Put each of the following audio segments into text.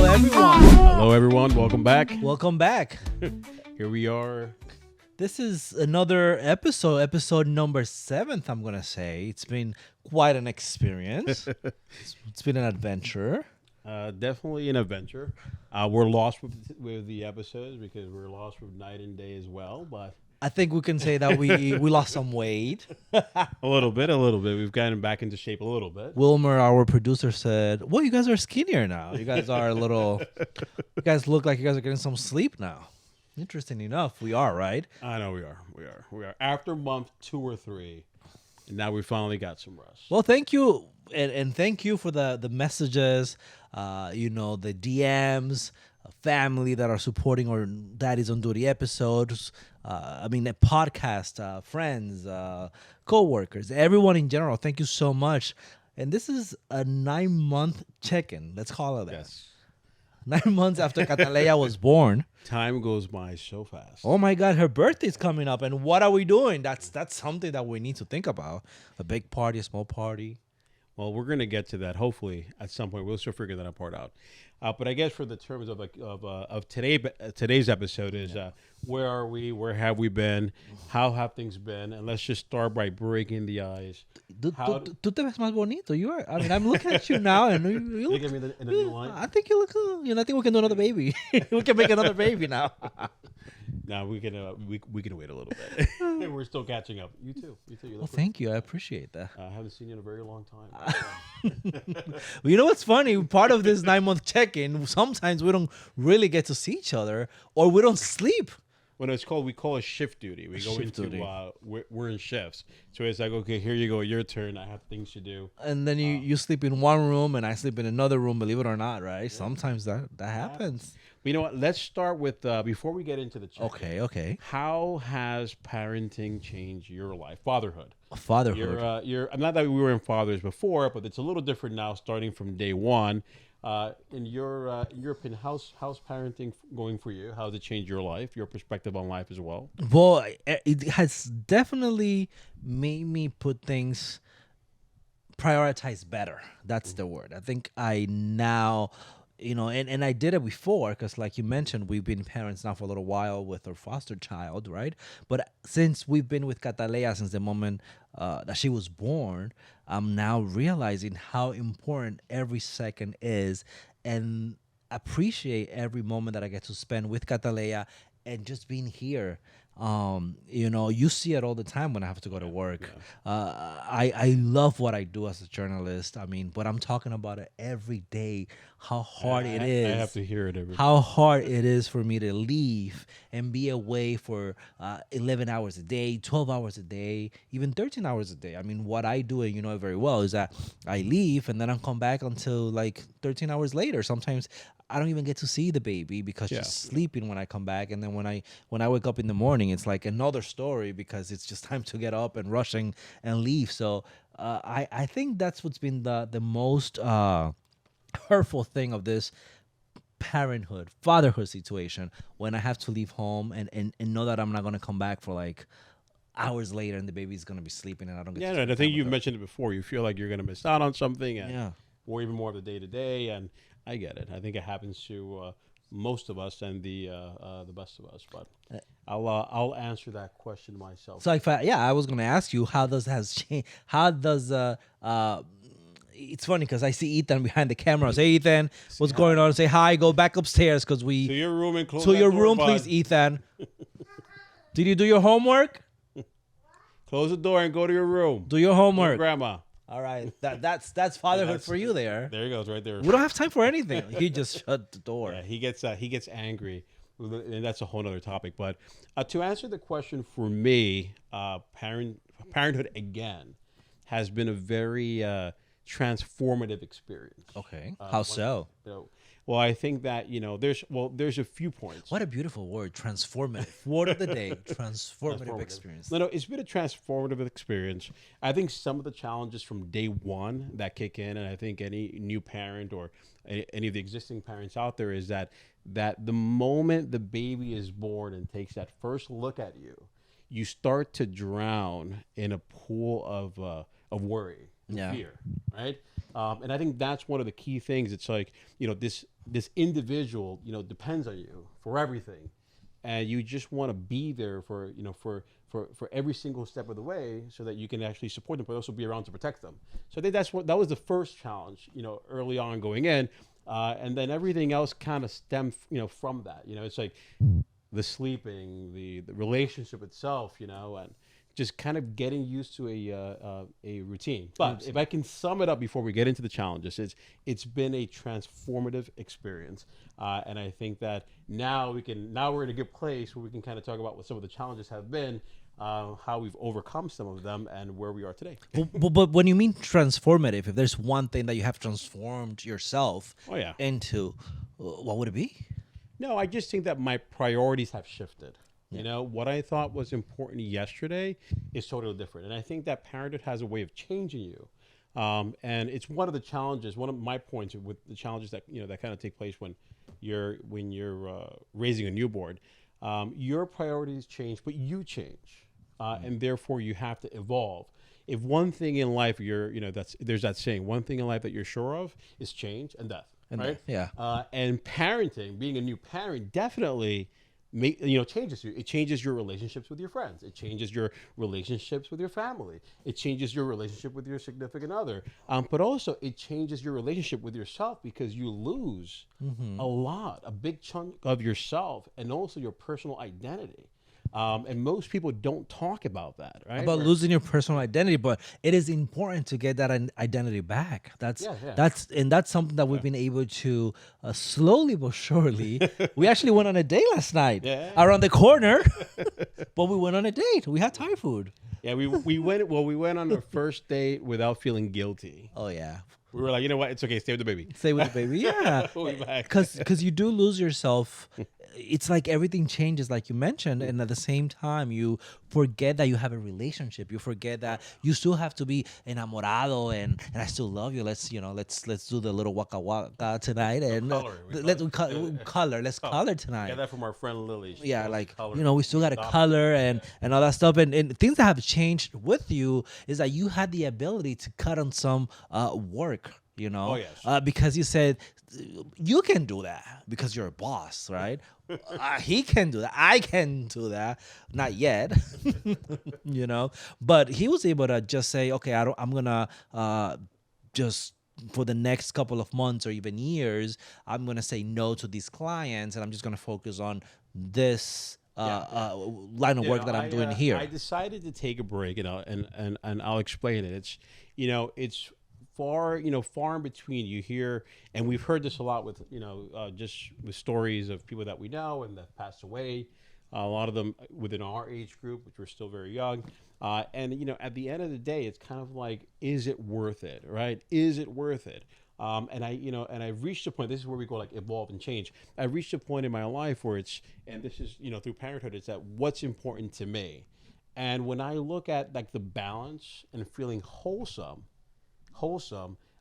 everyone. Hello, everyone. Welcome back. Welcome back. Here we are. This is another episode number 7th, I'm going to say. It's been quite an experience. It's been an adventure. Definitely an adventure. We're lost with the episodes because we're lost with night and day as well. But I think we can say that we lost some weight. a little bit. We've gotten back into shape a little bit. Wilmer, our producer, said, well, you guys are skinnier now. You guys are you guys look like you guys are getting some sleep now. Interesting enough, we are, right? I know we are. After month 2 or 3, and now we finally got some rest. Well, thank you, and thank you for the messages, the DMs, family that are supporting our Daddies on Duty episodes. The podcast, friends, co-workers, everyone in general. Thank you so much. And this is a 9-month check-in. Let's call it that. Yes. 9 months after Cataleya was born. Time goes by so fast. Oh my God, her birthday's coming up, and what are we doing? That's something that we need to think about. A big party, a small party. Well, we're going to get to that hopefully at some point. We'll still figure that part out. But I guess for the terms of today's episode is where are we? Where have we been? How have things been? And let's just start by breaking the ice. Tú te ves más bonito. You are. I mean, I'm looking at you now, and you look. Look at me in the new line. I think you look. I think we can do another baby. We can make another baby now. No, we can wait a little bit. We're still catching up. You too. You Well, look thank you. I appreciate that. I haven't seen you in a very long time. Well, you know what's funny? Part of this 9-month check-in, sometimes we don't really get to see each other, or we don't sleep. When we call it shift duty. We go Shift into duty. We're in shifts. So it's like, okay, here you go, your turn. I have things to do. And then you sleep in one room, and I sleep in another room. Believe it or not, right? Yeah. Sometimes that happens. But you know what? Let's start with before we get into the check-in. Okay. How has parenting changed your life? Fatherhood. Fatherhood. I'm not that we were in fathers before, but it's a little different now, starting from day one. In your opinion, how's parenting going for you? How has it changed your life, your perspective on life as well? Well, it has definitely made me put things prioritize better. That's the word. I think I now, and I did it before because, like you mentioned, we've been parents now for a little while with our foster child, right? But since we've been with Cataleya since the moment that she was born, I'm now realizing how important every second is and appreciate every moment that I get to spend with Cataleya and just being here. You see it all the time when I have to go to work. Yeah. I love what I do as a journalist. I mean, but I'm talking about it every day. How hard it is. I have to hear it every day. How hard it is for me to leave and be away for 11 hours a day, 12 hours a day, even 13 hours a day. I mean, what I do, and you know it very well, is that I leave and then I come back until like 13 hours later. Sometimes I don't even get to see the baby because she's sleeping when I come back, and then when I wake up in the morning, it's like another story because it's just time to get up and rushing and leave. So I think that's what's been the most hurtful thing of this fatherhood situation, when I have to leave home and know that I'm not gonna come back for like hours later and the baby's gonna be sleeping and I don't get. And I think you've mentioned it before. You feel like you're gonna miss out on something, or even more of the day to day, and I get it. I think it happens to most of us and the best of us. But I'll answer that question myself. So I was gonna ask you, how does changed? How does it's funny because I see Ethan behind the camera. Say, Ethan, what's going on? Say hi. Go back upstairs because we to your room and close to that your door, room, bud. please, Ethan. Did you do your homework? Close the door and go to your room. Do your homework, Grandma. All right, that's fatherhood for you there. There he goes, right there. We don't have time for anything. He just shut the door. Yeah, he gets angry, and that's a whole other topic. But to answer the question for me, parenthood again has been a very transformative experience. Okay, how so? Well, I think that there's a few points. What a beautiful word, transformative. Word of the day, transformative experience. No, it's been a transformative experience. I think some of the challenges from day one that kick in, and I think any new parent or any of the existing parents out there, is that the moment the baby is born and takes that first look at you, you start to drown in a pool of worry and fear, right? And I think that's one of the key things. It's like, this individual, depends on you for everything, and you just want to be there for, for every single step of the way, so that you can actually support them, but also be around to protect them. So I think that was the first challenge, early on going in, and then everything else kind of stemmed, from that. It's like the sleeping, the relationship itself, and just kind of getting used to a routine. But if I can sum it up before we get into the challenges, it's been a transformative experience, and I think that now we're in a good place where we can kind of talk about what some of the challenges have been, how we've overcome some of them, and where we are today. But when you mean transformative, if there's one thing that you have transformed yourself Oh yeah. into, what would it be? No, I just think that my priorities have shifted. What I thought was important yesterday is totally different. And I think that parenthood has a way of changing you. And it's one of the challenges, one of my points with the challenges that, that kind of take place when you're raising a newborn. Your priorities change, but you change. And therefore you have to evolve. If one thing in life there's that saying, one thing in life that you're sure of is change and death. And Right. yeah. And parenting, being a new parent, definitely changes you. It changes your relationships with your friends. It changes your relationships with your family. It changes your relationship with your significant other. But also it changes your relationship with yourself, because you lose a big chunk of yourself, and also your personal identity. And most people don't talk about that, right? About losing your personal identity, but it is important to get that identity back. Yeah, yeah. That's something that we've been able to, slowly but surely. We actually went on a date last night, Yeah. around the corner, but we went on a date. We had Thai food. Yeah, we went on our first date without feeling guilty. Oh yeah, We were like, you know what? It's okay. Stay with the baby. stay with the baby. Yeah, We'll be back. because you do lose yourself. It's like everything changes, like you mentioned, and at the same time, you forget that you have a relationship. You forget that you still have to be enamorado, and I still love you. Let's do the little waka waka tonight, and color. let's color. Let's color tonight. Got that from our friend Lily. She Yeah, loves like color. we still got to Stop. color and all that stuff, and things that have changed with you is that you had the ability to cut on some work. Oh, yes. Because you said you can do that because you're a boss, right? He can do that. I can do that. Not yet, But he was able to just say, okay, I'm gonna just for the next couple of months or even years, I'm gonna say no to these clients, and I'm just gonna focus on this line of work that I'm doing here. I decided to take a break, and I'll explain it. It's far in between. You hear, and we've heard this a lot with just with stories of people that we know and that passed away. A lot of them within our age group, which we're still very young. And at the end of the day, it's kind of like, is it worth it, right? Is it worth it? And I've reached a point. This is where we go, like, evolve and change. I've reached a point in my life where and this is through parenthood, it's that what's important to me. And when I look at, like, the balance and feeling wholesome,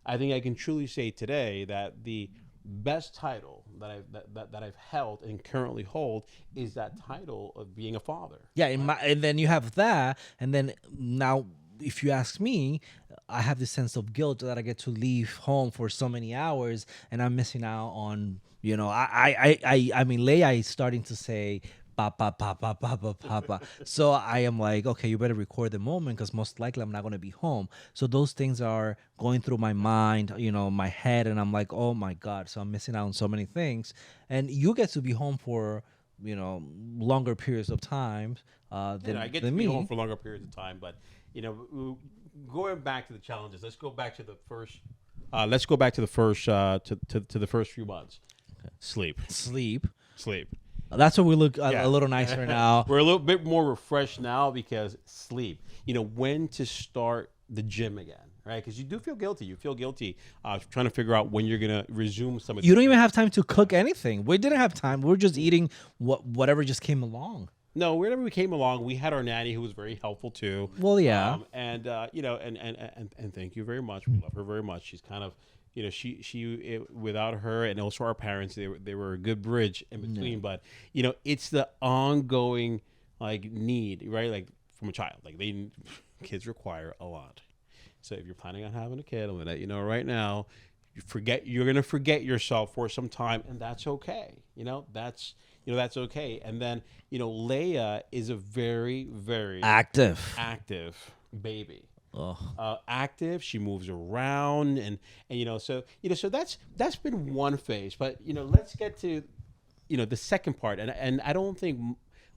I think I can truly say today that the best title that I've held and currently hold is that title of being a father. Yeah, and then you have that, and then now, if you ask me, I have this sense of guilt that I get to leave home for so many hours, and I'm missing out on, I mean, Leia is starting to say, papa, papa, papa, papa. So I am like, okay, you better record the moment, because most likely I'm not going to be home. So those things are going through my mind, my head, and I'm like, oh my God. So I'm missing out on so many things. And you get to be home for, longer periods of time than, I get than to me. be home for longer periods of time, but going back to the challenges, let's go back to the first. Let's go back to the first to the first few months. Sleep. That's where we look a little nicer now. We're a little bit more refreshed now because sleep. When to start the gym again, right? Because you do feel guilty. You feel guilty trying to figure out when you're going to resume some of You don't even have time to cook anything. We didn't have time. We were just eating whatever just came along. No, whenever we came along, we had our nanny who was very helpful too. Well, yeah. And thank you very much. We love her very much. She's kind of, without her and also our parents, they were a good bridge in between. But it's the ongoing, like, need, right? Like, from a child, like, kids require a lot. So if you're planning on having a kid, I'm gonna let you know right now. You're gonna forget yourself for some time, and that's okay. That's okay. And then Leia is a very, very Active. active baby. Oh. Active. She moves around, and so that's been one phase. But let's get to the second part, and I don't think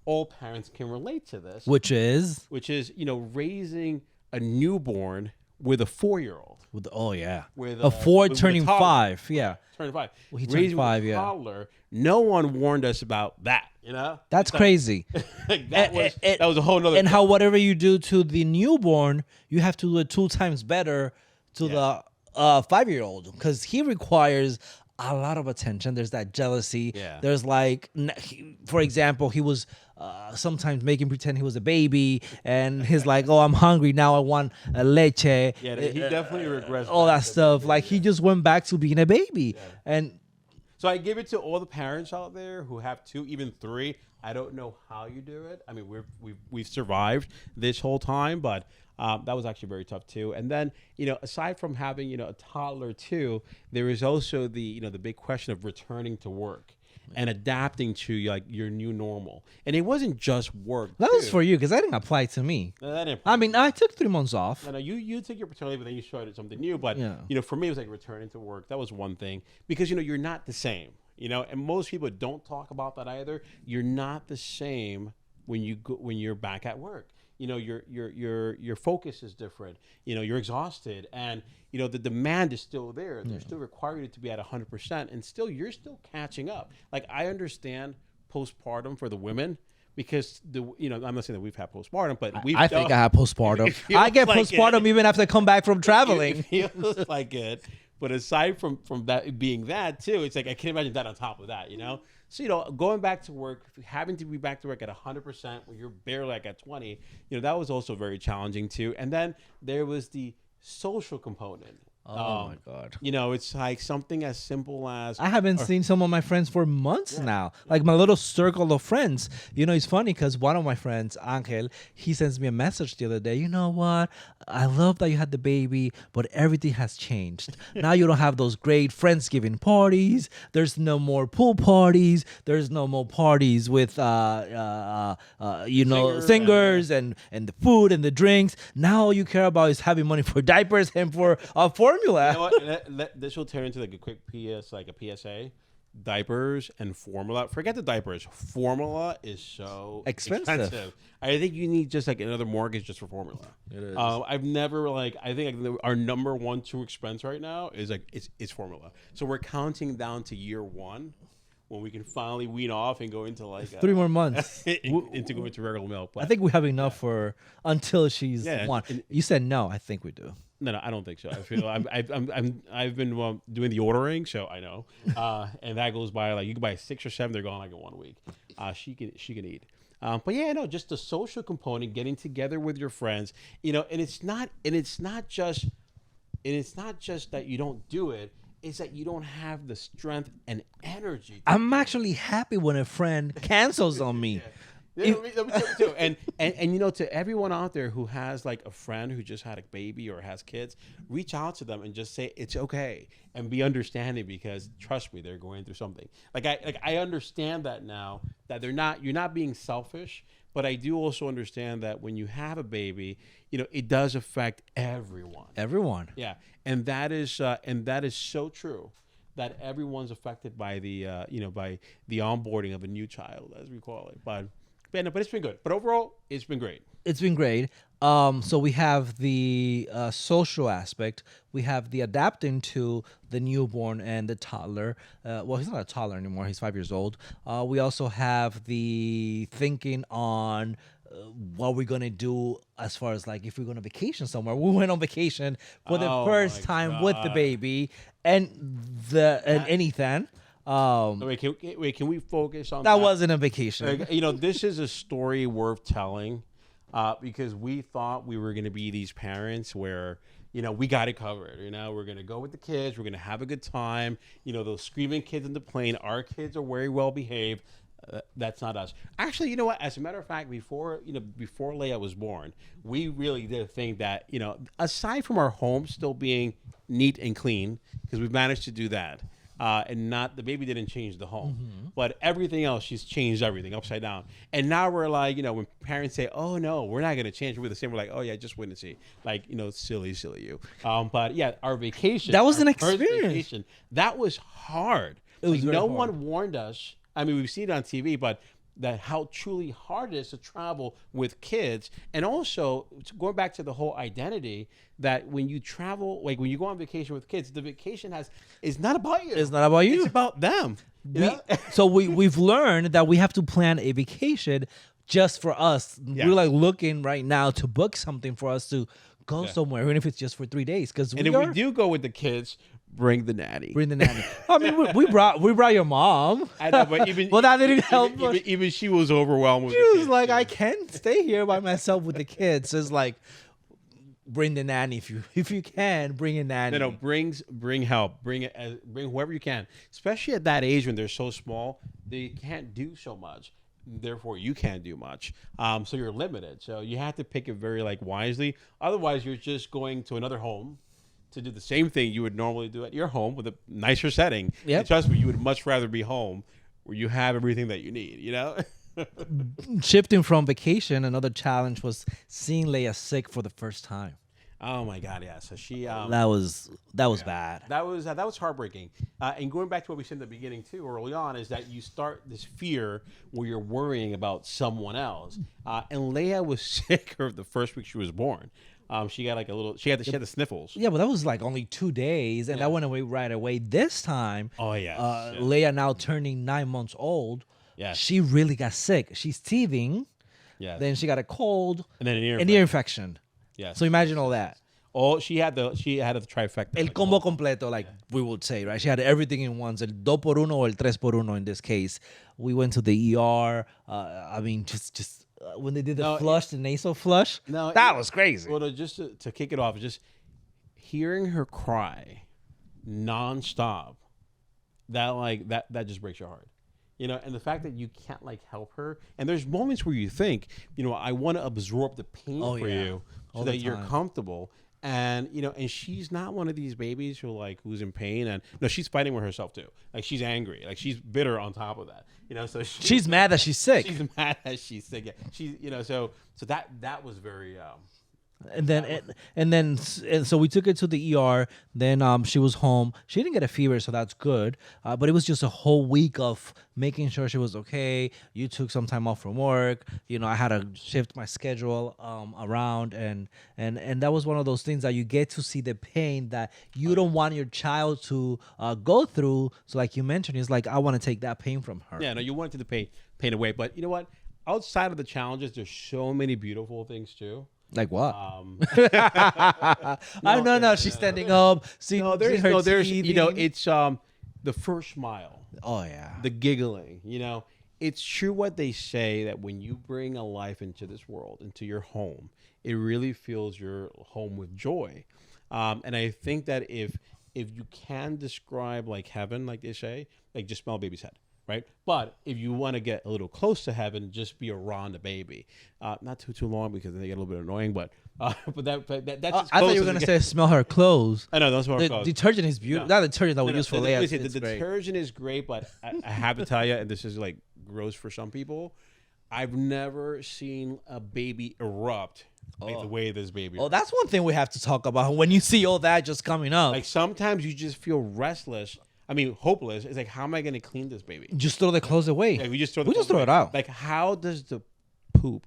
all parents can relate to this, Which is which is raising a newborn with a 4-year-old, with oh yeah, with a four with a turning toddler. 5. Yeah, Turning 5. well, he turned Raising with 5. a Yeah, toddler. No one warned us about that. that's It's like, crazy. like, that was a whole nother. And how whatever you do to the newborn, you have to do it 2 times better to the 5-year-old, because he requires a lot of attention. There's that jealousy. Yeah. There's like, for example, he was sometimes making pretend he was a baby, and he's like, "Oh, I'm hungry now. I want a leche." Yeah, he definitely regrets all that stuff. Like he just went back to being a baby, and So I give it to all the parents out there who have 2, even 3. I don't know how you do it. I mean, we've survived this whole time, but that was actually very tough too. And then aside from having a toddler too, there is also the big question of returning to work and adapting to like your new normal. And it wasn't just work. that was for you because that didn't apply to me. No, that didn't. I mean, I took 3 months off. No, you took your paternity, but then you started something new. But Yeah. for me, it was like returning to work. That was one thing because you're not the same. And most people don't talk about that either. You're not the same when you're back at work. Your focus is different. You're exhausted, and the demand is still there. They're still requiring you to be at 100%, and you're still catching up. Like I understand postpartum for the women. Because I'm not saying that we've had postpartum, but I think I have postpartum. I get like postpartum even after I come back from traveling. It feels like it. But aside from that being that too, it's like I can't imagine that on top of that, So going back to work, having to be back to work at 100% when you're barely like at 20, that was also very challenging too. And then there was the social component. Oh my God. It's like something as simple as I haven't seen some of my friends for months now. Like my little circle of friends. It's funny because one of my friends, Angel, he sends me a message the other day. You know what? I love that you had the baby, but everything has changed. Now you don't have those great Friendsgiving parties. There's no more pool parties. There's no more parties with singers and the food and the drinks. Now all you care about is having money for diapers and for formula. You know what? This will turn into like a quick PSA. Diapers and formula. Forget the diapers. Formula is so expensive. I think you need just like another mortgage just for formula. It is. I've never I think our number 1, 2 expense right now is like it's formula. So we're counting down to year 1 when we can finally wean off and go into like 3 more months into going to regular milk. But I think we have enough for until she's 1. You said no. I think we do. No, I don't think so. I feel I've been doing the ordering, so I know, and that goes by like you can buy 6 or 7. They're gone like in 1 week. She can eat. But yeah, no, just the social component, getting together with your friends, and it's not just that you don't do it. Is that you don't have the strength and energy. I'm actually happy when a friend cancels on me. Yeah, me too. And to everyone out there who has like a friend who just had a baby or has kids, reach out to them and just say it's okay and be understanding, because trust me, they're going through something. I understand that now, that you're not being selfish, but I do also understand that when you have a baby, it does affect everyone. Everyone. Yeah, and that is so true. That everyone's affected by the by the onboarding of a new child, as we call it. But it's been good. But overall, it's been great. It's been great. So we have the social aspect. We have the adapting to the newborn and the toddler. Well, he's not a toddler anymore. He's 5 years old. We also have the thinking on what we're going to do as far as like if we're going to vacation somewhere. We went on vacation for the first time with the baby and Ethan. Wait, can we focus on that? Wasn't a vacation. This is a story worth telling, because we thought we were going to be these parents where we got it covered. We're going to go with the kids, we're going to have a good time. Those screaming kids in the plane, our kids are very well behaved. That's not us. Actually, you know what? As a matter of fact, before Leia was born, we really did think that, aside from our home still being neat and clean, because we've managed to do that, and not the baby didn't change the home, but everything else, she's changed everything upside down. And now we're like, when parents say, "Oh no, we're not going to change," we're the same. We're like, "Oh yeah, just wait and see." Like, silly you. But yeah, our vacation, That was our an first experience. vacation, that was hard. It was Like, very no hard. one warned us. I mean, we've seen it on TV, but that how truly hard it is to travel with kids. And also, going back to the whole identity, that when you travel, like when you go on vacation with kids, the vacation is not about you. It's not about you. It's about them. We've learned that we have to plan a vacation just for us. Yeah. We're like looking right now to book something for us to go somewhere, even if it's just for 3 days. Because And if we do go with the kids, bring the nanny. bring the nanny. I mean, we brought your mom. I know, but even Well, that didn't help Even, much. even she was overwhelmed with She the was kids, like, too. I can't stay here by myself with the kids. So it's like, bring the nanny if you can. Bring a nanny. No, bring help. Bring whoever you can. Especially at that age when they're so small, they can't do so much. Therefore, you can't do much. So you're limited. So you have to pick it very wisely. Otherwise, you're just going to another home to do the same thing you would normally do at your home with a nicer setting. Yep. And trust me, you would much rather be home where you have everything that you need. Shifting from vacation, another challenge was seeing Leia sick for the first time. Oh my God, yeah. So she That was bad. That was heartbreaking. And going back to what we said in the beginning too, early on, is that you start this fear where you're worrying about someone else. And Leia was sick the first week she was born. She got she had the sniffles. Yeah, but that was like only 2 days, and that went away right away. This time, Oh yes. Leia now turning 9 months old. Yes. She really got sick. She's teething. Yes. Then she got a cold and then and ear infection. Yes. So imagine all that. She had the trifecta. El combo completo, like we would say, right? She had everything in once. El 2x1 or el 3x1 in this case. We went to the ER. I mean, just when they did the flush, the nasal flush, that was crazy. Well, just to kick it off, just hearing her cry nonstop, that just breaks your heart. And the fact that you can't help her, and there's moments where you think, I want to absorb the pain for you so All the that you're time. comfortable. And and she's not one of these babies who's in pain, and no, she's fighting with herself too. Like, she's angry, like she's bitter on top of that. So She's mad that she's sick. she's mad that she's sick. Yeah. She's so that was very And so we took her to the ER. Then she was home. She didn't get a fever, so that's good. But it was just a whole week of making sure she was okay. You took some time off from work. I had to shift my schedule around, and that was one of those things that you get to see the pain that you don't want your child to go through. So, like you mentioned, it's like I want to take that pain from her. Yeah, no, you wanted to pain away, but you know what? Outside of the challenges, there's so many beautiful things too. Like what? No, She's standing up. See, There's teething. it's the first smile, Oh yeah. the giggling. It's true what they say, that when you bring a life into this world, into your home, it really fills your home with joy. And I think that if you can describe heaven, like they say, just smell a baby's head. Right, but if you want to get a little close to heaven, just be around a baby, not too long, because they get a little bit annoying. But that's. I thought you were gonna say smell her clothes. I know, that's what The I'm clothes. detergent is beautiful. No. Not the detergent that we use for Leia. Listen, It's the great. detergent is great, but I have to tell you, and this is gross for some people, I've never seen a baby erupt the way this baby. Oh, that's one thing we have to talk about when you see all that just coming up. Sometimes you just feel restless. I mean, hopeless. It's how am I going to clean this baby? Just throw the clothes away. We just throw it out. How does the poop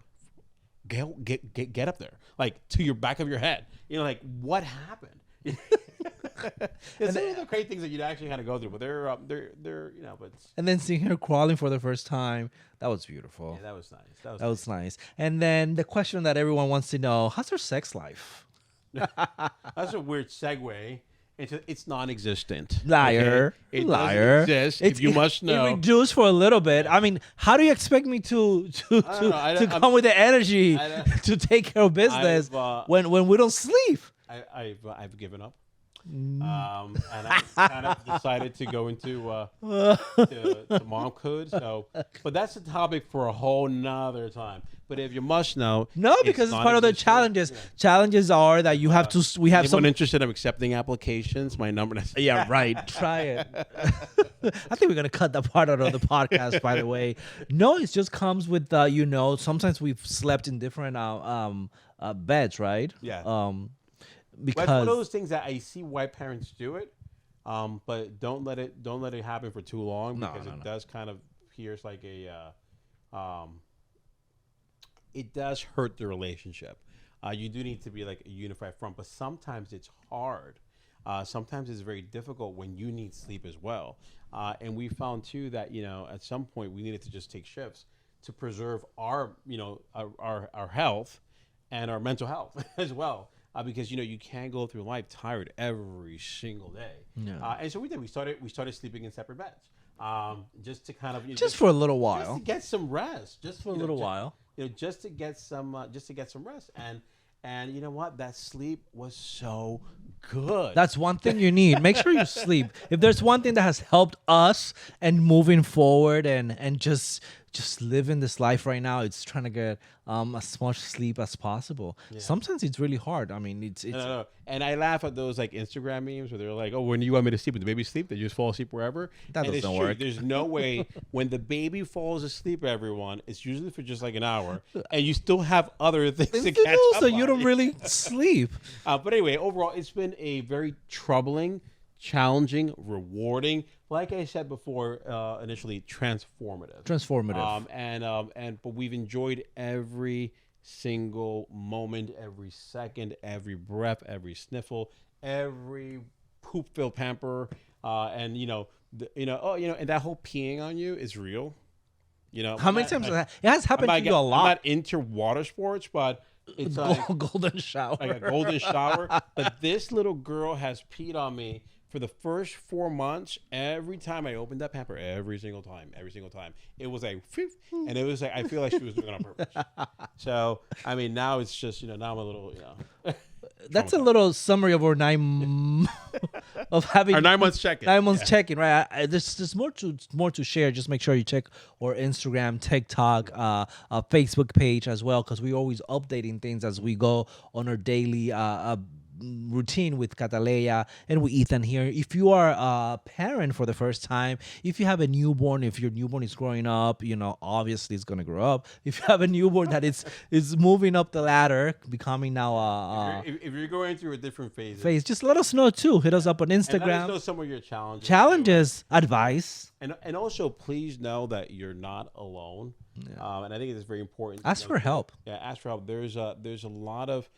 get up there? To your back of your head. What happened? It's some of the great things that you'd actually kind of go through, but they're but And then seeing her crawling for the first time, that was beautiful. yeah, that was nice. That was nice. And then the question that everyone wants to know: how's her sex life? That's a weird segue. It's non-existent. Liar. Okay? It Liar. doesn't exist. If you must know. It reduced for a little bit. I mean, how do you expect me to come with the energy to take care of business I've, when we don't sleep? I've given up. and I kind of decided to go into to momhood. So, but that's a topic for a whole nother time. But if you must know, No, because it's part of the non-existent. challenges. Yeah. Challenges are that you have to. We have Anyone some. interested in accepting applications? My number. Yeah, right. Try it. I think we're gonna cut that part out of the podcast. By the way, no, it just comes with sometimes we've slept in different beds, right? Yeah. Because That's one of those things that I see why parents do it, but don't let it happen for too long because it does kind of here's like it does hurt the relationship. You do need to be like a unified front, but sometimes it's hard. Sometimes it's very difficult when you need sleep as well. And we found too that at some point we needed to just take shifts to preserve our our health and our mental health as well. Because you can't go through life tired every single day. Yeah. And so we did. We started sleeping in separate beds, just to kind of just for a little while, just to get some rest, just for a little while. Just to get some rest. And you know what? That sleep was so good. That's one thing you need. Make sure you sleep. If there's one thing that has helped us and moving forward and just living this life right now, it's trying to get as much sleep as possible. Yeah. Sometimes it's really hard. I mean, it's no. And I laugh at those like Instagram memes where they're like, "Oh, when do you want me to sleep? When the baby sleep, they just fall asleep wherever." That doesn't work. There's no way when the baby falls asleep, everyone, it's usually for just like an hour, and you still have other things to catch up so on. you don't really sleep. But anyway, overall, it's been a very troubling, challenging, rewarding. Like I said before, initially transformative. But we've enjoyed every single moment, every second, every breath, every sniffle, every poop-filled pamper, and and that whole peeing on you is real. How many times it has happened to you a lot? I'm not into water sports, but it's like golden shower, like a golden shower. But this little girl has peed on me for the first 4 months. Every time I opened that pamper, every single time, it was like, and it was like I feel like she was doing it on purpose. So I mean, now it's just now I'm a little That's a little summary of our 9 of having our 9 months check-in. 9 months check-in, right? There's more to share. Just make sure you check our Instagram, TikTok, Facebook page as well, because we're always updating things as we go on our daily routine with Cataleya and with Ethan here. If you are a parent for the first time, if you have a newborn, if your newborn is growing up, obviously it's gonna grow up. If you have a newborn that is moving up the ladder, becoming now if you're going through a different phase, just let us know too. Hit us up on Instagram. And let us know some of your challenges, advice, and also please know that you're not alone. Yeah. And I think it is very important. Ask for help. Yeah, ask for help. There's a lot of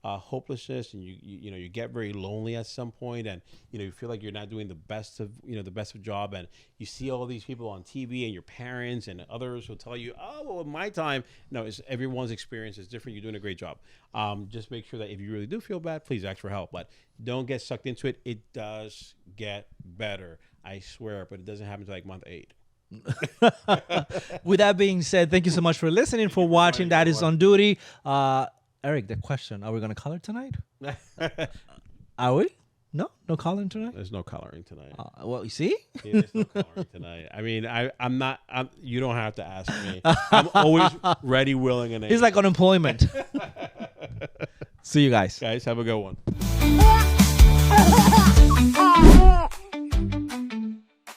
hopelessness, and you get very lonely at some point, and you feel like you're not doing the best of job, and you see all these people on TV and your parents and others will tell you, oh well, in my time. No, it's everyone's experience is different. You're doing a great job. Just make sure that if you really do feel bad, please ask for help, but don't get sucked into it. It does get better, I swear, but it doesn't happen until like month 8. With that being said, thank you so much for listening, for watching. That is On Duty. Eric, the question: are we gonna color tonight? Are we? No coloring tonight. There's no coloring tonight. Well, you see, there's no coloring tonight. I mean, I'm not. You don't have to ask me. I'm always ready, willing, and able. He's like unemployment. See you guys. Guys, have a good one.